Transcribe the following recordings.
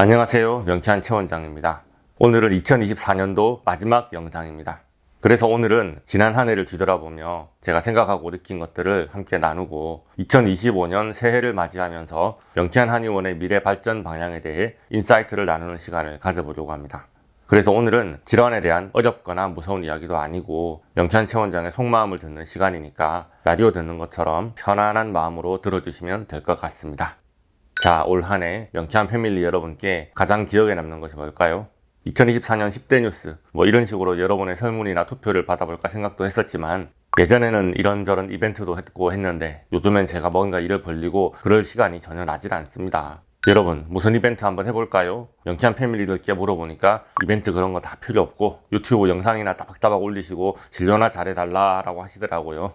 안녕하세요. 명쾌한 최원장입니다. 오늘은 2024년도 마지막 영상입니다. 그래서 오늘은 지난 한 해를 뒤돌아보며 제가 생각하고 느낀 것들을 함께 나누고 2025년 새해를 맞이하면서 명쾌한 한의원의 미래 발전 방향에 대해 인사이트를 나누는 시간을 가져보려고 합니다. 그래서 오늘은 질환에 대한 어렵거나 무서운 이야기도 아니고 명쾌한 최원장의 속마음을 듣는 시간이니까 라디오 듣는 것처럼 편안한 마음으로 들어주시면 될 것 같습니다. 자, 올 한 해 명쾌한 패밀리 여러분께 가장 기억에 남는 것이 뭘까요? 2024년 10대 뉴스 이런 식으로 여러분의 설문이나 투표를 받아볼까 생각도 했었지만 예전에는 이런저런 이벤트도 했고 했는데 요즘엔 제가 뭔가 일을 벌리고 그럴 시간이 전혀 나질 않습니다. 여러분 무슨 이벤트 한번 해볼까요? 명쾌한 패밀리들께 물어보니까 이벤트 그런 거 다 필요 없고 유튜브 영상이나 따박따박 올리시고 진료나 잘해달라 라고 하시더라고요.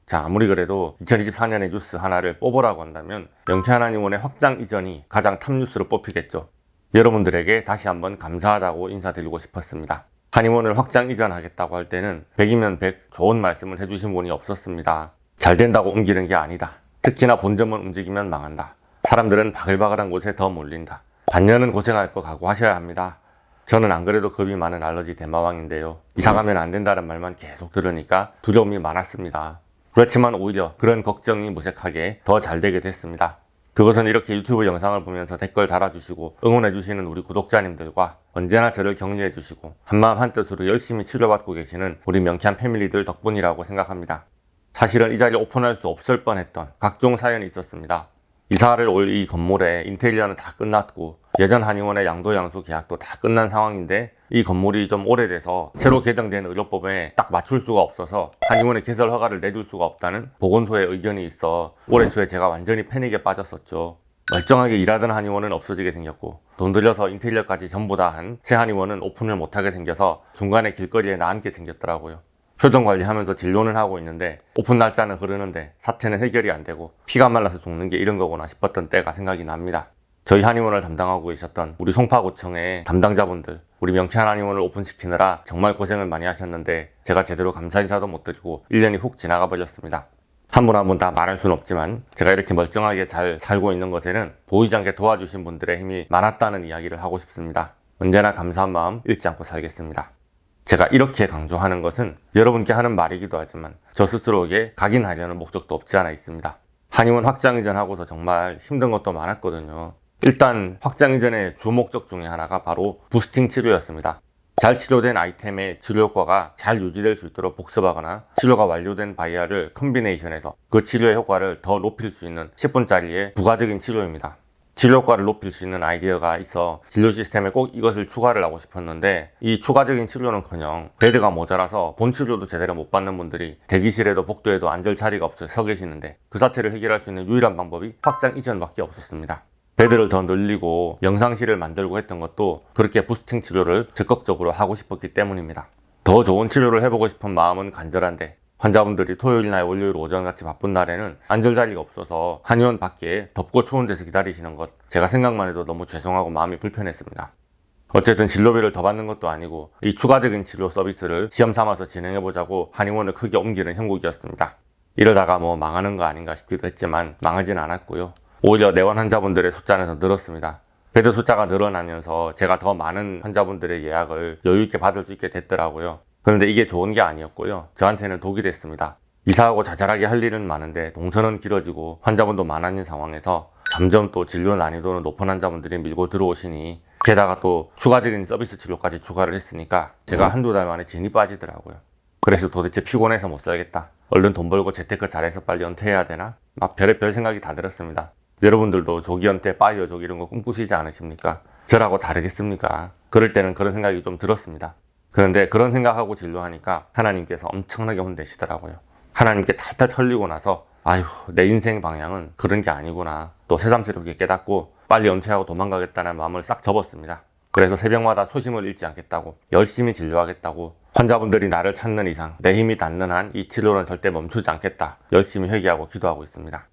자, 아무리 그래도 2024년의 뉴스 하나를 뽑으라고 한다면 명쾌한 한의원의 확장 이전이 가장 탑 뉴스로 뽑히겠죠. 여러분들에게 다시 한번 감사하다고 인사드리고 싶었습니다. 한의원을 확장 이전하겠다고 할 때는 100이면 100 좋은 말씀을 해주신 분이 없었습니다. 잘 된다고 옮기는 게 아니다. 특히나 본점은 움직이면 망한다. 사람들은 바글바글한 곳에 더 몰린다. 반년은 고생할 거 각오하셔야 합니다. 저는 안 그래도 겁이 많은 알러지 대마왕인데요. 이사가면 안 된다는 말만 계속 들으니까 두려움이 많았습니다. 그렇지만 오히려 그런 걱정이 무색하게 더 잘 되게 됐습니다. 그것은 이렇게 유튜브 영상을 보면서 댓글 달아주시고 응원해주시는 우리 구독자님들과 언제나 저를 격려해주시고 한마음 한뜻으로 열심히 치료받고 계시는 우리 명쾌한 패밀리들 덕분이라고 생각합니다. 사실은 이 자리를 오픈할 수 없을 뻔했던 각종 사연이 있었습니다. 이사를 올 이 건물에 인테리어는 다 끝났고 예전 한의원의 양도양수 계약도 다 끝난 상황인데 이 건물이 좀 오래돼서 새로 개정된 의료법에 딱 맞출 수가 없어서 한의원의 개설 허가를 내줄 수가 없다는 보건소의 의견이 있어 올해 초에 제가 완전히 패닉에 빠졌었죠. 멀쩡하게 일하던 한의원은 없어지게 생겼고 돈 들여서 인테리어까지 전부 다 한 새 한의원은 오픈을 못하게 생겨서 중간에 길거리에 나앉게 생겼더라고요. 표정 관리하면서 진료는 하고 있는데 오픈 날짜는 흐르는데 사태는 해결이 안 되고 피가 말라서 죽는 게 이런 거구나 싶었던 때가 생각이 납니다. 저희 한의원을 담당하고 계셨던 우리 송파구청의 담당자분들 우리 명쾌한 한의원을 오픈시키느라 정말 고생을 많이 하셨는데 제가 제대로 감사 인사도 못 드리고 1년이 훅 지나가 버렸습니다. 한 분 한 분 다 말할 수는 없지만 제가 이렇게 멀쩡하게 잘 살고 있는 것에는 보이지 않게 도와주신 분들의 힘이 많았다는 이야기를 하고 싶습니다. 언제나 감사한 마음 잃지 않고 살겠습니다. 제가 이렇게 강조하는 것은 여러분께 하는 말이기도 하지만 저 스스로에게 각인하려는 목적도 없지 않아 있습니다. 한의원 확장 이전하고서 정말 힘든 것도 많았거든요. 일단 확장 이전의 주 목적 중에 하나가 바로 부스팅 치료였습니다. 잘 치료된 아이템의 치료 효과가 잘 유지될 수 있도록 복습하거나 치료가 완료된 바이아를 컨비네이션해서 그 치료의 효과를 더 높일 수 있는 10분짜리의 부가적인 치료입니다. 진료 효과를 높일 수 있는 아이디어가 있어 진료 시스템에 꼭 이것을 추가를 하고 싶었는데 이 추가적인 치료는커녕 베드가 모자라서 본 치료도 제대로 못 받는 분들이 대기실에도 복도에도 앉을 자리가 없어 서 계시는데 그 사태를 해결할 수 있는 유일한 방법이 확장 이전밖에 없었습니다. 베드를 더 늘리고 영상실을 만들고 했던 것도 그렇게 부스팅 치료를 적극적으로 하고 싶었기 때문입니다. 더 좋은 치료를 해보고 싶은 마음은 간절한데 환자분들이 토요일이나 월요일 오전같이 바쁜 날에는 앉을 자리가 없어서 한의원 밖에 덥고 추운 데서 기다리시는 것 제가 생각만 해도 너무 죄송하고 마음이 불편했습니다. 어쨌든 진료비를 더 받는 것도 아니고 이 추가적인 치료 서비스를 시험 삼아서 진행해보자고 한의원을 크게 옮기는 형국이었습니다. 이러다가 망하는 거 아닌가 싶기도 했지만 망하진 않았고요. 오히려 내원 환자분들의 숫자는 더 늘었습니다. 베드 숫자가 늘어나면서 제가 더 많은 환자분들의 예약을 여유있게 받을 수 있게 됐더라고요. 그런데 이게 좋은 게 아니었고요. 저한테는 독이 됐습니다. 이사하고 자잘하게 할 일은 많은데 동선은 길어지고 환자분도 많아진 상황에서 점점 또 진료 난이도는 높은 환자분들이 밀고 들어오시니 게다가 또 추가적인 서비스 치료까지 추가를 했으니까 제가 한두 달 만에 진이 빠지더라고요. 그래서 도대체 피곤해서 못 살겠다. 얼른 돈 벌고 재테크 잘해서 빨리 은퇴해야 되나? 막 별의별 생각이 다 들었습니다. 여러분들도 조기 은퇴, 파이어 조기 이런 거 꿈꾸시지 않으십니까? 저라고 다르겠습니까? 그럴 때는 그런 생각이 좀 들었습니다. 그런데 그런 생각하고 진료하니까 하나님께서 엄청나게 혼내시더라고요. 하나님께 탈탈 털리고 나서 아휴 내 인생 방향은 그런 게 아니구나 또 새삼스럽게 깨닫고 빨리 은퇴하고 도망가겠다는 마음을 싹 접었습니다. 그래서 새벽마다 초심을 잃지 않겠다고 열심히 진료하겠다고 환자분들이 나를 찾는 이상 내 힘이 닿는 한 이 치료는 절대 멈추지 않겠다 열심히 회개하고 기도하고 있습니다.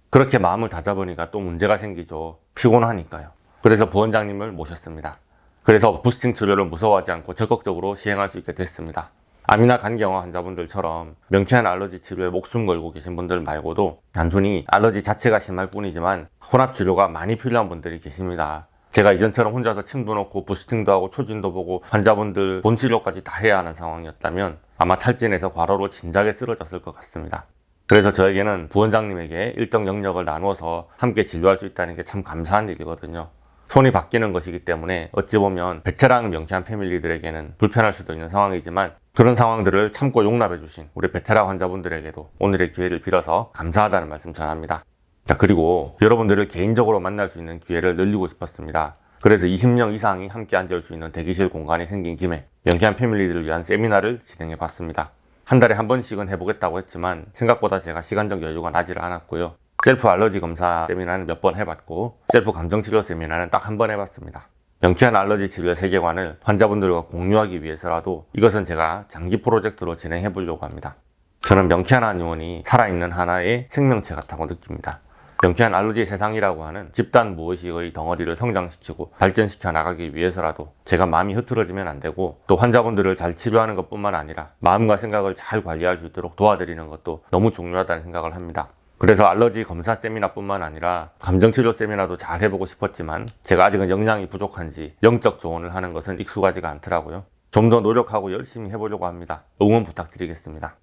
그렇게 마음을 다잡으니까 또 문제가 생기죠. 피곤하니까요. 그래서 부원장님을 모셨습니다. 그래서 부스팅 치료를 무서워하지 않고 적극적으로 시행할 수 있게 됐습니다. 암이나 간경화 환자분들처럼 명쾌한 알러지 치료에 목숨 걸고 계신 분들 말고도 단순히 알러지 자체가 심할 뿐이지만 혼합 치료가 많이 필요한 분들이 계십니다. 제가 이전처럼 혼자서 침도 놓고 부스팅도 하고 초진도 보고 환자분들 본치료까지 다 해야 하는 상황이었다면 아마 탈진해서 과로로 진작에 쓰러졌을 것 같습니다. 그래서 저에게는 부원장님에게 일정 영역을 나누어서 함께 진료할 수 있다는 게 참 감사한 일이거든요. 손이 바뀌는 것이기 때문에 어찌 보면 베테랑 명쾌한 패밀리들에게는 불편할 수도 있는 상황이지만 그런 상황들을 참고 용납해 주신 우리 베테랑 환자분들에게도 오늘의 기회를 빌어서 감사하다는 말씀 전합니다. 자, 그리고 여러분들을 개인적으로 만날 수 있는 기회를 늘리고 싶었습니다. 그래서 20명 이상이 함께 앉을 수 있는 대기실 공간이 생긴 김에 명쾌한 패밀리들을 위한 세미나를 진행해 봤습니다. 한 달에 한 번씩은 해보겠다고 했지만 생각보다 제가 시간적 여유가 나질 않았고요. 셀프 알러지 검사 세미나는 몇 번 해봤고 셀프 감정치료 세미나는 딱 한 번 해봤습니다. 명쾌한 알러지 치료의 세계관을 환자분들과 공유하기 위해서라도 이것은 제가 장기 프로젝트로 진행해 보려고 합니다. 저는 명쾌한 한의원이 살아있는 하나의 생명체 같다고 느낍니다. 명쾌한 알러지 세상이라고 하는 집단 무의식의 덩어리를 성장시키고 발전시켜 나가기 위해서라도 제가 마음이 흐트러지면 안 되고 또 환자분들을 잘 치료하는 것뿐만 아니라 마음과 생각을 잘 관리할 수 있도록 도와드리는 것도 너무 중요하다는 생각을 합니다. 그래서 알러지 검사 세미나뿐만 아니라 감정치료 세미나도 잘 해보고 싶었지만 제가 아직은 역량이 부족한지 영적 조언을 하는 것은 익숙하지가 않더라고요. 좀 더 노력하고 열심히 해보려고 합니다. 응원 부탁드리겠습니다.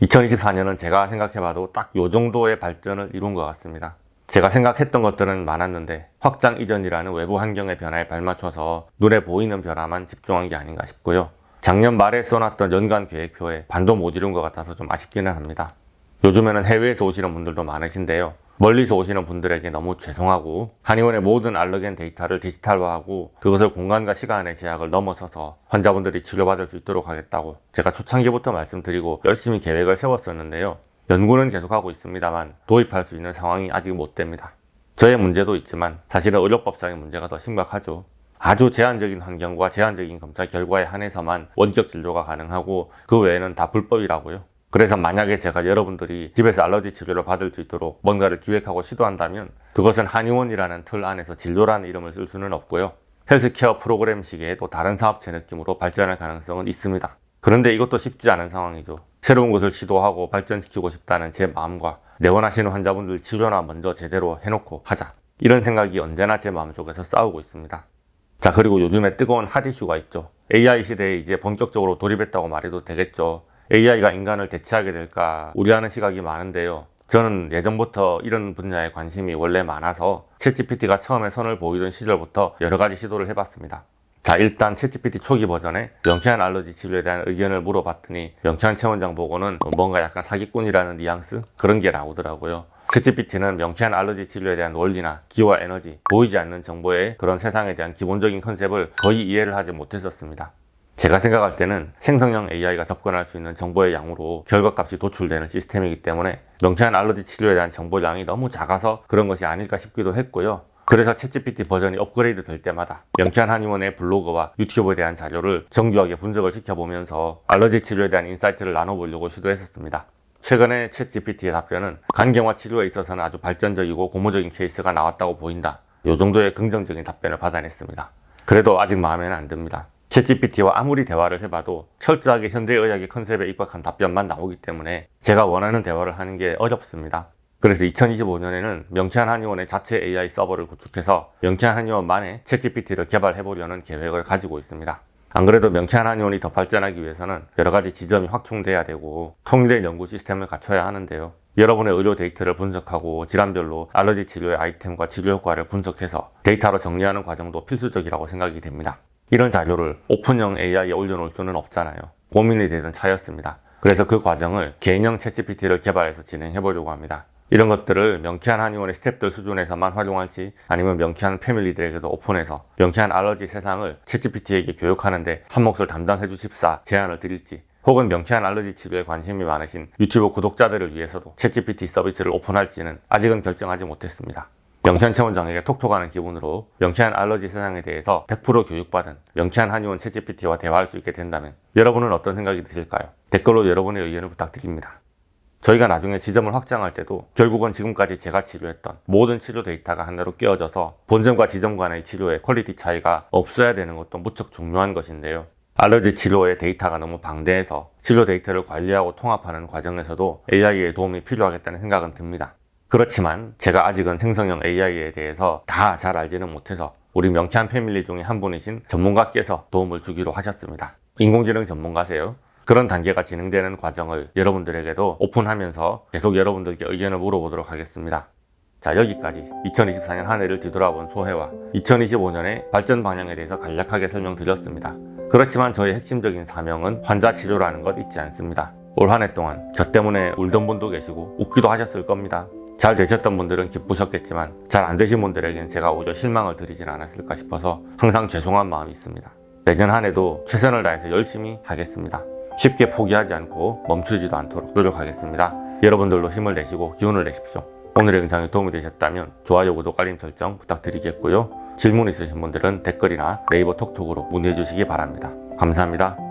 2024년은 제가 생각해봐도 딱 요 정도의 발전을 이룬 것 같습니다. 제가 생각했던 것들은 많았는데 확장 이전이라는 외부 환경의 변화에 발맞춰서 눈에 보이는 변화만 집중한 게 아닌가 싶고요. 작년 말에 써놨던 연간 계획표에 반도 못 이룬 것 같아서 좀 아쉽기는 합니다. 요즘에는 해외에서 오시는 분들도 많으신데요. 멀리서 오시는 분들에게 너무 죄송하고 한의원의 모든 알러겐 데이터를 디지털화하고 그것을 공간과 시간의 제약을 넘어서서 환자분들이 치료받을 수 있도록 하겠다고 제가 초창기부터 말씀드리고 열심히 계획을 세웠었는데요. 연구는 계속하고 있습니다만 도입할 수 있는 상황이 아직 못 됩니다. 저의 문제도 있지만 사실은 의료법상의 문제가 더 심각하죠. 아주 제한적인 환경과 제한적인 검사 결과에 한해서만 원격 진료가 가능하고 그 외에는 다 불법이라고요. 그래서 만약에 제가 여러분들이 집에서 알러지 치료를 받을 수 있도록 뭔가를 기획하고 시도한다면 그것은 한의원이라는 틀 안에서 진료라는 이름을 쓸 수는 없고요. 헬스케어 프로그램식의 또 다른 사업체 느낌으로 발전할 가능성은 있습니다. 그런데 이것도 쉽지 않은 상황이죠. 새로운 것을 시도하고 발전시키고 싶다는 제 마음과 내원하시는 환자분들 치료나 먼저 제대로 해놓고 하자. 이런 생각이 언제나 제 마음속에서 싸우고 있습니다. 자, 그리고 요즘에 뜨거운 핫 이슈가 있죠. AI 시대에 이제 본격적으로 돌입했다고 말해도 되겠죠. AI가 인간을 대체하게 될까 우려하는 시각이 많은데요. 저는 예전부터 이런 분야에 관심이 원래 많아서 챗GPT가 처음에 선을 보이던 시절부터 여러 가지 시도를 해봤습니다. 자, 일단 챗GPT 초기 버전에 명쾌한 알러지 치료에 대한 의견을 물어봤더니 명쾌한 체원장 보고는 뭔가 약간 사기꾼이라는 뉘앙스? 그런 게 나오더라고요. 챗GPT는 명쾌한 알러지 치료에 대한 원리나 기와 에너지, 보이지 않는 정보의 그런 세상에 대한 기본적인 컨셉을 거의 이해를 하지 못했었습니다. 제가 생각할 때는 생성형 AI가 접근할 수 있는 정보의 양으로 결과값이 도출되는 시스템이기 때문에 명쾌한 알러지 치료에 대한 정보량이 너무 작아서 그런 것이 아닐까 싶기도 했고요. 그래서 챗GPT 버전이 업그레이드 될 때마다 명쾌한 한의원의 블로그와 유튜브에 대한 자료를 정교하게 분석을 시켜보면서 알러지 치료에 대한 인사이트를 나눠보려고 시도했었습니다. 최근에 챗GPT의 답변은 간경화 치료에 있어서는 아주 발전적이고 고무적인 케이스가 나왔다고 보인다. 이 정도의 긍정적인 답변을 받아냈습니다. 그래도 아직 마음에는 안 듭니다. 챗GPT와 아무리 대화를 해봐도 철저하게 현대의학의 컨셉에 입각한 답변만 나오기 때문에 제가 원하는 대화를 하는 게 어렵습니다. 그래서 2025년에는 명쾌한 한의원의 자체 AI 서버를 구축해서 명쾌한 한의원만의 챗GPT를 개발해보려는 계획을 가지고 있습니다. 안 그래도 명쾌한 한의원이 더 발전하기 위해서는 여러 가지 지점이 확충돼야 되고 통일된 연구 시스템을 갖춰야 하는데요. 여러분의 의료 데이터를 분석하고 질환별로 알러지 치료의 아이템과 치료 효과를 분석해서 데이터로 정리하는 과정도 필수적이라고 생각이 됩니다. 이런 자료를 오픈형 AI에 올려놓을 수는 없잖아요. 고민이 되던 차였습니다. 그래서 그 과정을 개인형 챗GPT를 개발해서 진행해보려고 합니다. 이런 것들을 명쾌한 한의원의 스태프들 수준에서만 활용할지 아니면 명쾌한 패밀리들에게도 오픈해서 명쾌한 알러지 세상을 챗GPT에게 교육하는데 한 몫을 담당해 주십사 제안을 드릴지 혹은 명쾌한 알러지 치료에 관심이 많으신 유튜브 구독자들을 위해서도 챗GPT 서비스를 오픈할지는 아직은 결정하지 못했습니다. 명쾌한 체원장에게 톡톡하는 기분으로 명쾌한 알러지 세상에 대해서 100% 교육받은 명쾌한 한의원 챗GPT와 대화할 수 있게 된다면 여러분은 어떤 생각이 드실까요? 댓글로 여러분의 의견을 부탁드립니다. 저희가 나중에 지점을 확장할 때도 결국은 지금까지 제가 치료했던 모든 치료 데이터가 하나로 끼워져서 본점과 지점 간의 치료의 퀄리티 차이가 없어야 되는 것도 무척 중요한 것인데요. 알러지 치료의 데이터가 너무 방대해서 치료 데이터를 관리하고 통합하는 과정에서도 AI의 도움이 필요하겠다는 생각은 듭니다. 그렇지만 제가 아직은 생성형 AI에 대해서 다 잘 알지는 못해서 우리 명쾌한 패밀리 중에 한 분이신 전문가께서 도움을 주기로 하셨습니다. 인공지능 전문가세요. 그런 단계가 진행되는 과정을 여러분들에게도 오픈하면서 계속 여러분들께 의견을 물어보도록 하겠습니다. 자, 여기까지 2024년 한 해를 뒤돌아본 소회와 2025년의 발전 방향에 대해서 간략하게 설명드렸습니다. 그렇지만 저의 핵심적인 사명은 환자 치료라는 것 잊지 않습니다. 올 한 해 동안 저 때문에 울던 분도 계시고 웃기도 하셨을 겁니다. 잘 되셨던 분들은 기쁘셨겠지만 잘 안 되신 분들에겐 제가 오히려 실망을 드리진 않았을까 싶어서 항상 죄송한 마음이 있습니다. 내년 한 해도 최선을 다해서 열심히 하겠습니다. 쉽게 포기하지 않고 멈추지도 않도록 노력하겠습니다. 여러분들도 힘을 내시고 기운을 내십시오. 오늘의 영상이 도움이 되셨다면 좋아요, 구독, 알림 설정 부탁드리겠고요. 질문 있으신 분들은 댓글이나 네이버 톡톡으로 문의해 주시기 바랍니다. 감사합니다.